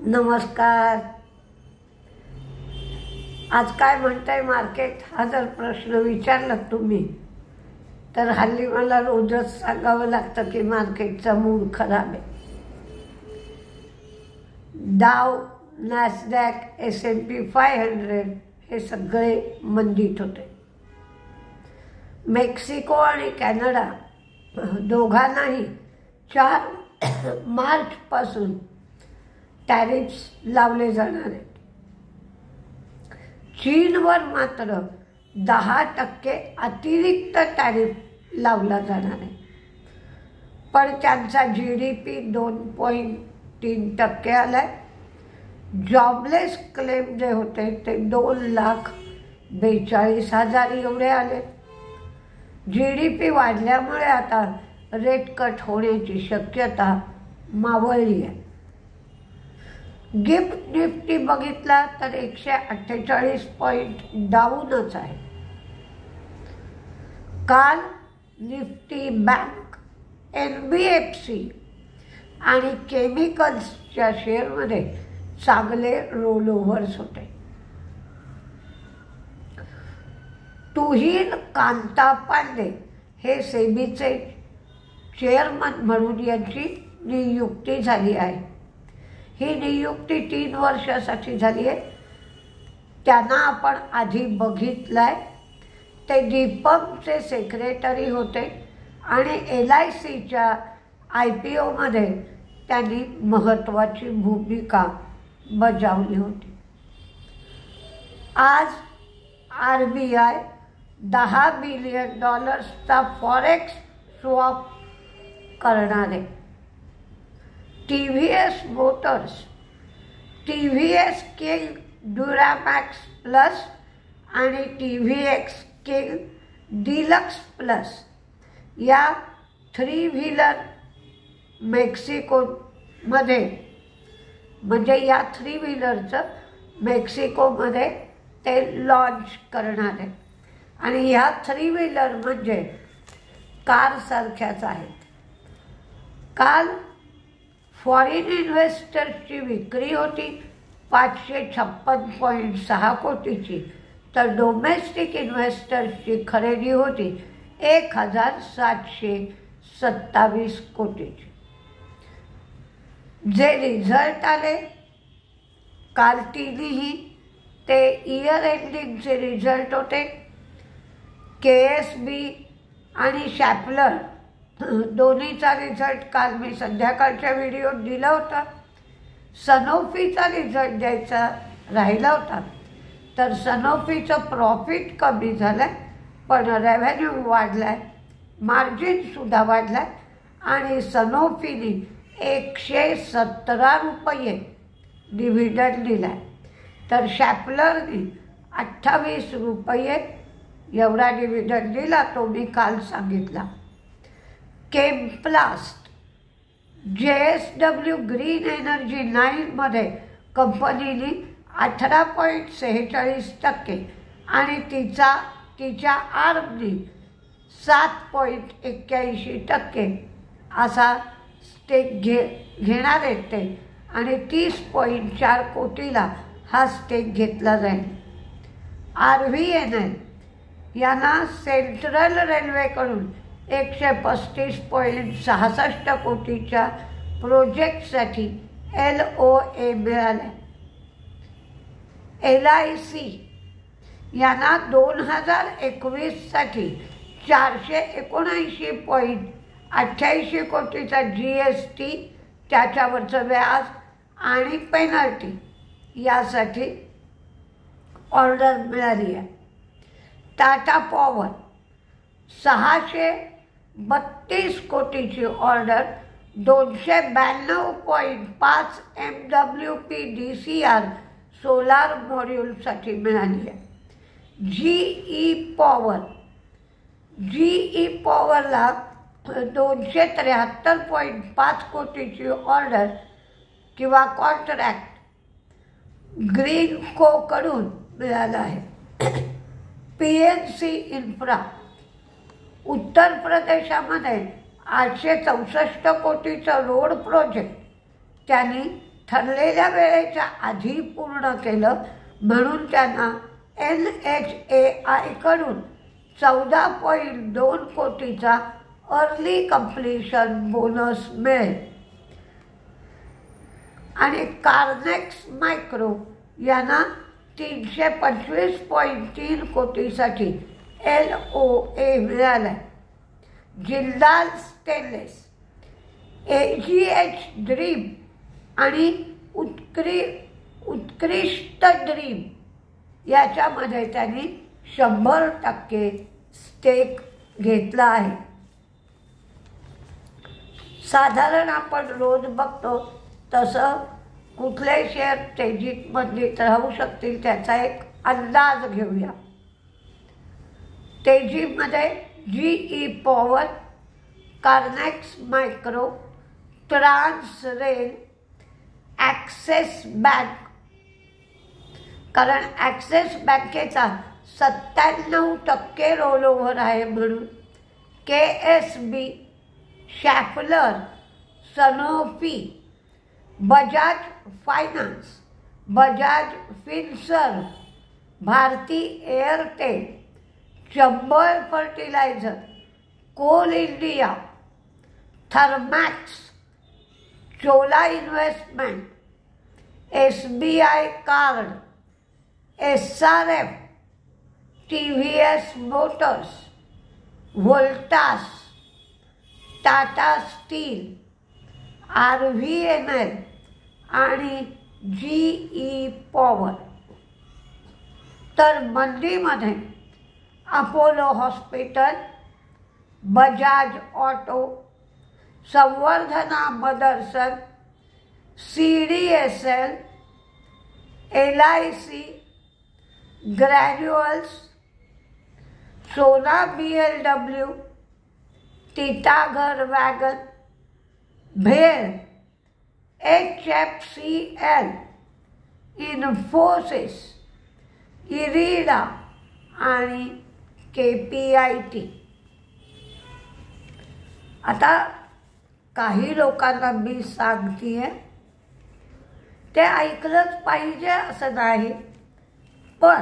नमस्कार. आज काय म्हणताय मार्केट हा जर प्रश्न विचारला तुम्ही तर हल्ली मला रोजच सांगावं लागतं की मार्केटचा मूड खराब आहे. डाव, नॅसडॅक, S&P 500 हे सगळे मंदीत होते. मेक्सिको आणि कॅनडा दोघांनाही 4 मार्चपासून टॅरिफ्स लावले जाणार आहेत. चीनवर मात्र 10% अतिरिक्त टॅरिफ लावला जाणार आहे. पण त्यांचा GDP 2.3% आलाय. जॉबलेस क्लेम जे होते ते 2,42,000 एवढे आले. GDP वाढल्यामुळे आता रेट कट होण्याची शक्यता मावळली आहे. गिफ्ट निफ्टी बघितला तर 148 पॉईंट डाऊनच आहे. काल निफ्टी बँक, NBFC आणि केमिकल्सच्या शेअरमध्ये चांगले रोलओव्हर्स होते. तुहीन कांता पांडे हे सेबीचे चेअरमन म्हणून यांची नियुक्ती झाली आहे. ही नियुक्ती 3 वर्षासाठी झाली आहे. त्यांना आपण आधी बघितलं आहे. ते दीपमचे सेक्रेटरी होते आणि LICच्या IPOमध्ये त्यांनी महत्त्वाची भूमिका बजावली होती. आज RBI $10 बिलियन फॉरेक्स स्वॅप करणार आहे. TVS Motors, TVS King Duramax Plus आणि TVS किंग डिलक्स प्लस या 3 व्हीलर मेक्सिकोमध्ये म्हणजे या 3 व्हीलरचं मेक्सिकोमध्ये ते लॉन्च करणार आहे. आणि ह्या 3 व्हीलर म्हणजे कारसारख्याच आहेत. काल फॉरेन इन्व्हेस्टर्सची विक्री होती 556.6 कोटीची, तर डोमेस्टिक इन्व्हेस्टर्सची खरेदी होती 1,727 कोटीची. जे रिझल्ट आले काल तिन्ही ते इयर एंडिंगचे रिझल्ट होते. KSB आणि शॅपलर दोन्हीचा रिझल्ट काल मी संध्याकाळच्या व्हिडिओत दिला होता. सनोफीचा रिझल्ट द्यायचा राहिला होता, तर सनोफीचं प्रॉफिट कमी झालं आहे पण रेव्हेन्यू वाढला आहे, मार्जिनसुद्धा वाढला आहे आणि सनोफीने 117 रुपये डिव्हिडंड दिला आहे, तर शॅपलरने 28 रुपये एवढा डिव्हिडंड दिला. तो मी काल सांगितला. केमप्लास्ट, JSW ग्रीन एनर्जी 9मध्ये कंपनीने 18.46% आणि तिच्या आर्मने 7.81% असा स्टेक घेणार आहेत ते आणि 30.4 कोटीला हा स्टेक घेतला जाईल. RVNL यांना सेंट्रल रेल्वेकडून 135.66 कोटीच्या प्रोजेक्टसाठी LOA मिळाला. LIC यांना 2021साठी 479.88 कोटीचा GST, त्याच्यावरचं व्याज आणि पेनल्टी यासाठी ऑर्डर मिळाली आहे. टाटा पॉवर 632 कोटीची ऑर्डर 292.5 MWP DCR सोलार मॉड्यूलसाठी मिळाली आहे. GE पॉवरला 273.5 कोटीची ऑर्डर किंवा कॉन्ट्रॅक्ट ग्रीनकोकडून मिळालं आहे. PNC इन्फ्रा उत्तर प्रदेशामध्ये 864 कोटीचं रोड प्रोजेक्ट त्यांनी ठरलेल्या वेळेच्या आधी पूर्ण केलं म्हणून त्यांना NHAI कडून 14.2 कोटीचा अर्ली कंप्लीशन बोनस मिळेल आणि कार्नेक्स मायक्रो यांना 325.3 कोटीसाठी LOA मिळाला. जिंदाल स्टेनलेस, AGH ड्रीम आणि उत्कृष्ट ड्रीम याच्यामध्ये त्यांनी 100% स्टेक घेतला आहे. साधारण आपण रोज बघतो तसं कुठले शेअर तेजीत मंदीत राहू शकतील त्याचा एक अंदाज घेऊया. तेजीमध्ये GE Power, Kernex Micro, Trans Rail, Axis Bank, कारण ॲक्सिस बँकेचा 97% रोल ओव्हर आहे म्हणून, KSB, Schaeffler, Sanofi, Bajaj Finance, Bajaj Finserv, Bharti Airtel, Chambal fertiliser, Coal India, Thermax, Chola Investment, SBI Card, SRF, TVS Motors, Voltas, Tata Steel, RVNL आणि GE पॉवर. तर मंदीमध्ये Apollo Hospital, Bajaj Auto, Samvardhana Motherson, CDSL, LIC, Granules, Sona BLW, Titagarh Wagon, भेल, HFCL, Infosys, IREDA आणि KPIT. आता काही लोकांना मी सांगते ते ऐकलंच पाहिजे असं नाही, पण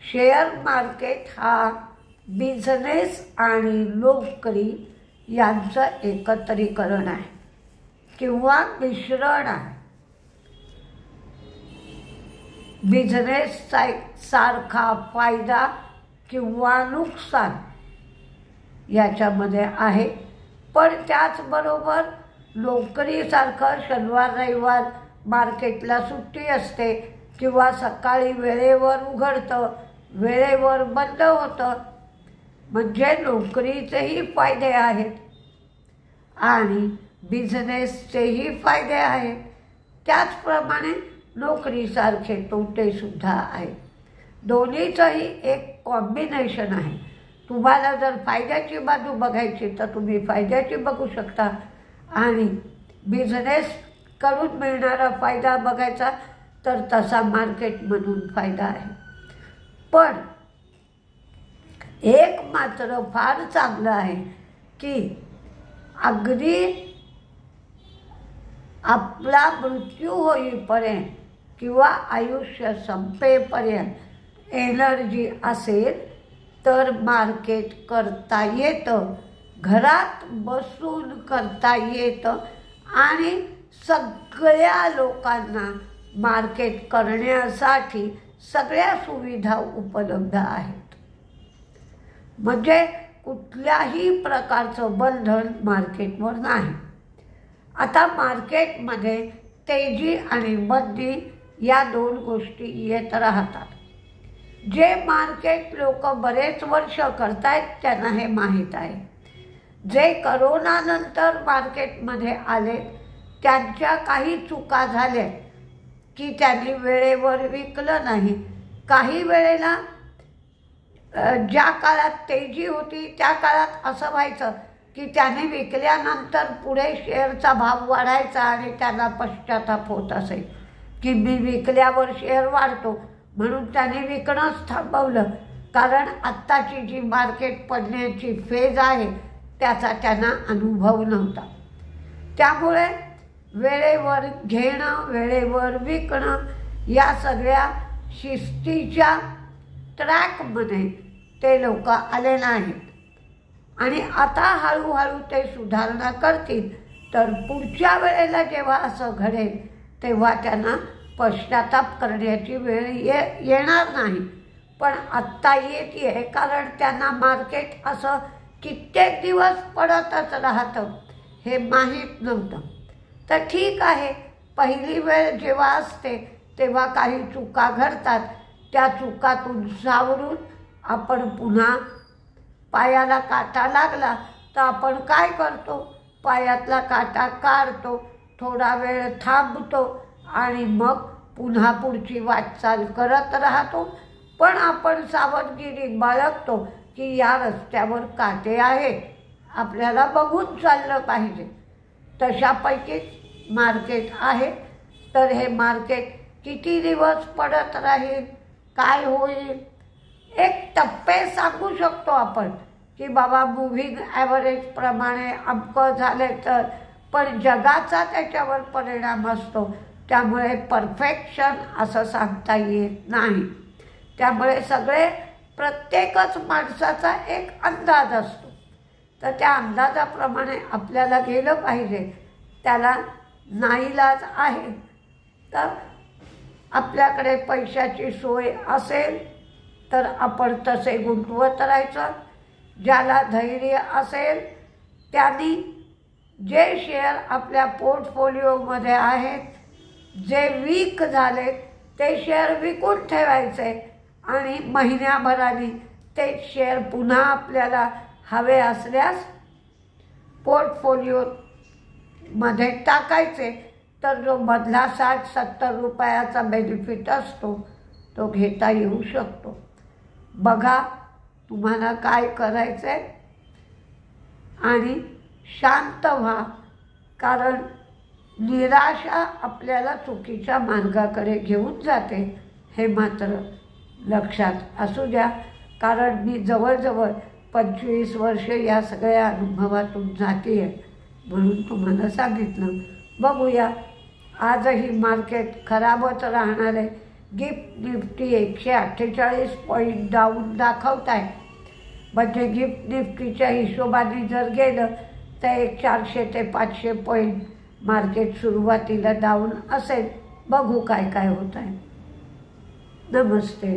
शेअर मार्केट हा बिझनेस आणि नोकरी यांचं एकत्रीकरण आहे किंवा मिश्रण आहे. बिझनेस सारखा फायदा किंवा नुकसान याच्यामध्ये आहे, पण त्याचबरोबर नोकरीसारखं शनिवार रविवार मार्केटला सुट्टी असते किंवा सकाळी वेळेवर उघडतं वेळेवर बंद होतं, म्हणजे नोकरीचेही फायदे आहेत आणि बिझनेसचेही फायदे आहेत. त्याचप्रमाणे नोकरीसारखे तोटेसुद्धा आहेत. दोन्हीचंही एक कॉम्बिनेशन आहे. तुम्हाला जर फायद्याची बाजू बघायची तर तुम्ही फायद्याची बघू शकता आणि बिझनेसकडून मिळणारा फायदा बघायचा तर तसा मार्केटमधून फायदा आहे. पण एक मात्र फार चांगलं आहे की अगदी आपला मृत्यू होईपर्यंत किंवा आयुष्य संपेपर्यंत एनर्जी असेल तर मार्केट करता येतं, घरात बसून करता येतं आणि सगळ्या लोकांना मार्केट करण्यासाठी सगळ्या सुविधा उपलब्ध आहेत. म्हणजे कुठल्याही प्रकारचं बंधन मार्केटवर नाही. आता मार्केटमध्ये तेजी आणि मंदी या दोन गोष्टी येत राहतात. जे मार्केट लोक बरेच वर्ष करतायत त्यांना हे माहीत आहे. जे करोनानंतर मार्केटमध्ये आले त्यांच्या काही चुका झाल्या की त्यांनी वेळेवर विकलं नाही. काही वेळेला ज्या काळात तेजी होती त्या काळात असं व्हायचं की त्याने विकल्यानंतर पुढे शेअरचा भाव वाढायचा आणि त्याला पश्चाताप होत असेल की मी विकल्यावर शेअर वाढतो म्हणून त्याने विकणंच थांबवलं, कारण आत्ताची जी मार्केट पडण्याची फेज आहे त्याचा त्यांना अनुभव नव्हता. त्यामुळे वेळेवर घेणं, वेळेवर विकणं, या सगळ्या शिस्तीच्या ट्रॅकमध्ये ते लोक आले नाहीत आणि आता हळूहळू ते सुधारणा करतील तर पुढच्या वेळेला जेव्हा असं घडेल तेव्हा त्यांना पश्चाताप करण्याची वेळ येणार नाही. पण आत्ता येते आहे, कारण त्यांना मार्केट असं कित्येक दिवस पडतच राहतं हे माहीत नव्हतं. तर ठीक आहे, पहिली वेळ जेव्हा असते तेव्हा काही चुका घडतात. त्या चुकातून सावरून आपण पुन्हा पायाला काटा लागला तर आपण काय करतो, पायातला काटा काढतो, थोडा वेळ थांबतो आणि मग पुन्हा पुढची वाटचाल करत राहतो. पण आपण सावधगिरी बाळगतो की या रस्त्यावर काटे आहेत, आपल्याला बघून चाललं पाहिजे. तशापैकीच मार्केट आहे. तर हे मार्केट किती दिवस पडत राहील, काय होईल, एक टप्पे सांगू शकतो आपण की बाबा मूव्हिंग ॲव्हरेजप्रमाणे अमकं झाले तर, पण जगाचा त्याच्यावर परिणाम असतो. त्यामुळे परफेक्शन असं सांगता येत नाही. त्यामुळे प्रत्येकच माणसाचा एक अंदाज असतो. तर त्या अंदाजाप्रमाणे आपल्याला गेलं पाहिजे. त्याला नाईलाज आहे. तर आपल्याकडे पैशाची सोय असेल तर आपण तसे गुंतवत राहायचं. ज्याला धैर्य असेल त्यांनी जे शेअर आपल्या पोर्टफोलिओमध्ये आहेत, जे वीक झाले ते शेअर विकून ठेवायचे आणि महिन्याभराने ते शेअर पुन्हा आपल्याला हवे असल्यास पोर्टफोलिओमध्ये टाकायचे. तर जो मधला 60-70 रुपयाचा बेनिफिट असतो तो घेता येऊ शकतो. बघा तुम्हाला काय करायचं आहे आणि शांत व्हा, कारण निराशा आपल्याला चुकीच्या मार्गाकडे घेऊन जाते हे मात्र लक्षात असू द्या. कारण मी जवळजवळ 25 वर्ष या सगळ्या अनुभवातून जाते आहे, म्हणून तुम्हाला सांगितलं. बघूया, आजही मार्केट खराबच राहणार आहे. गिफ्ट निफ्टी 148 पॉईंट डाऊन दाखवत आहे. म्हणजे गिफ्ट निफ्टीच्या हिशोबाने जर गेलं तर 400 ते 500 पॉईंट मार्केट सुरुवातीला डाऊन असेल. बघू काय काय होत आहे. नमस्ते.